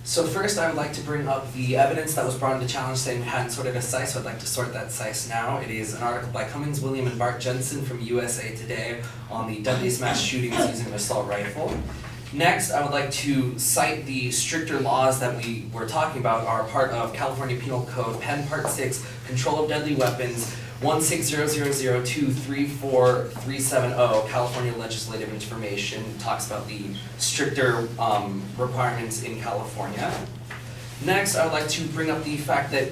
So first, I would like to bring up the evidence that was brought into challenge saying we hadn't sorted a SICE, so I'd like to sort that SICE now. It is an article by Cummings, William, and Bart Jensen from USA Today on the deadliest mass shootings using an assault rifle. Next, I would like to cite the stricter laws that we were talking about are part of California Penal Code, Pen Part 6, Control of Deadly Weapons, 16000234370, California Legislative Information, talks about the stricter requirements in California. Next, I would like to bring up the fact that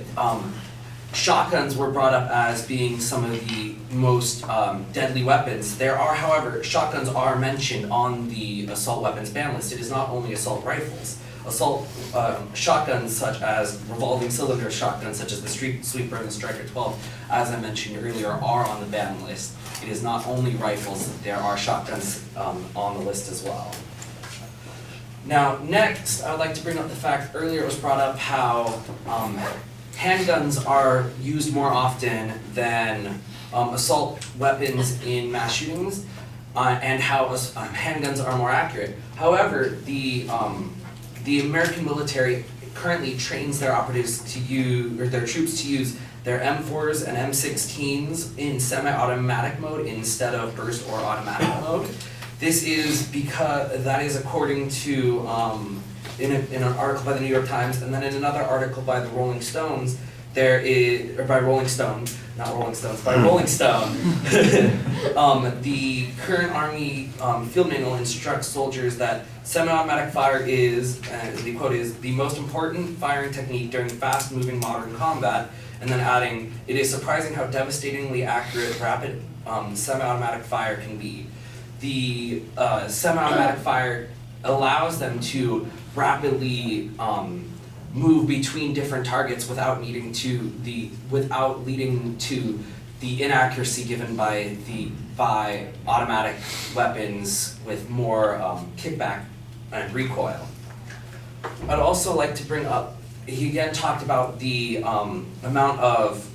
shotguns were brought up as being some of the most deadly weapons. There are, however, shotguns are mentioned on the assault weapons ban list. It is not only assault rifles. Assault shotguns such as revolving cylinder shotguns such as the Street Sweeper and the Striker 12, as I mentioned earlier, are on the ban list. It is not only rifles, there are shotguns on the list as well. Now, next, I would like to bring up the fact, earlier it was brought up how handguns are used more often than assault weapons in mass shootings, and how handguns are more accurate. However, the American military currently trains their operatives to use, or their troops to use their M4s and M16s in semi-automatic mode instead of burst or automatic mode. This is because, that is according to, in an article by the New York Times, and then in another article by the Rolling Stones, there is, or by Rolling Stone, not Rolling Stones, by Rolling Stone, the current Army field manual instructs soldiers that semi-automatic fire is, the quote is, the most important firing technique during fast-moving modern combat, and then adding, it is surprising how devastatingly accurate rapid semi-automatic fire can be. The semi-automatic fire allows them to rapidly move between different targets without leading to the inaccuracy given by automatic weapons with more kickback and recoil. I'd also like to bring up, he again talked about the amount of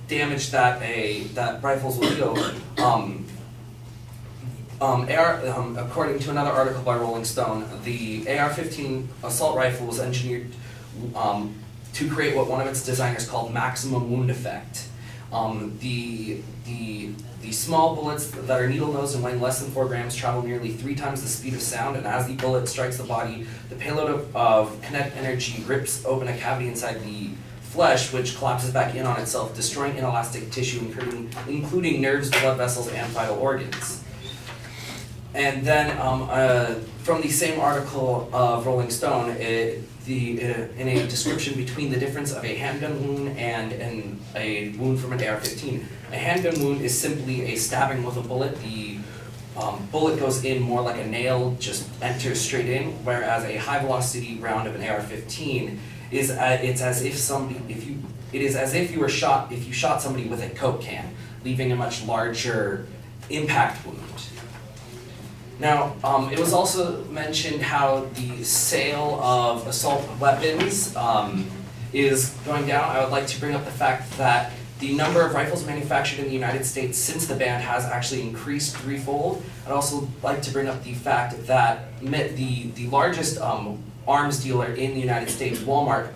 damage that rifles will deal. According to another article by Rolling Stone, the AR-15 assault rifle was engineered to create what one of its designers called maximum wound effect. The small bullets that are needle-nosed and weighing less than 4 grams travel nearly 3 times the speed of sound, and as the bullet strikes the body, the payload of kinetic energy rips open a cavity inside the flesh, which collapses back in on itself, destroying inelastic tissue, including nerves, blood vessels, and vital organs. And then from the same article of Rolling Stone, in a description between the difference of a handgun wound and a wound from an AR-15. A handgun wound is simply a stabbing with a bullet. The bullet goes in more like a nail, just enters straight in, whereas a high-velocity round of an AR-15 is it's as if you shot somebody with a Coke can, leaving a much larger impact wound. Now, it was also mentioned how the sale of assault weapons is going down. I would like to bring up the fact that the number of rifles manufactured in the United States since the ban has actually increased 3-fold. I'd also like to bring up the fact that the largest arms dealer in the United States, Walmart,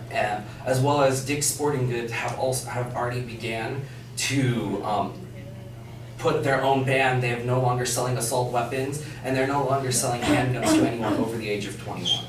as well as Dick's Sporting Goods, have already began to put their own ban. They are no longer selling assault weapons, and they're no longer selling handguns to anyone over the age of 21.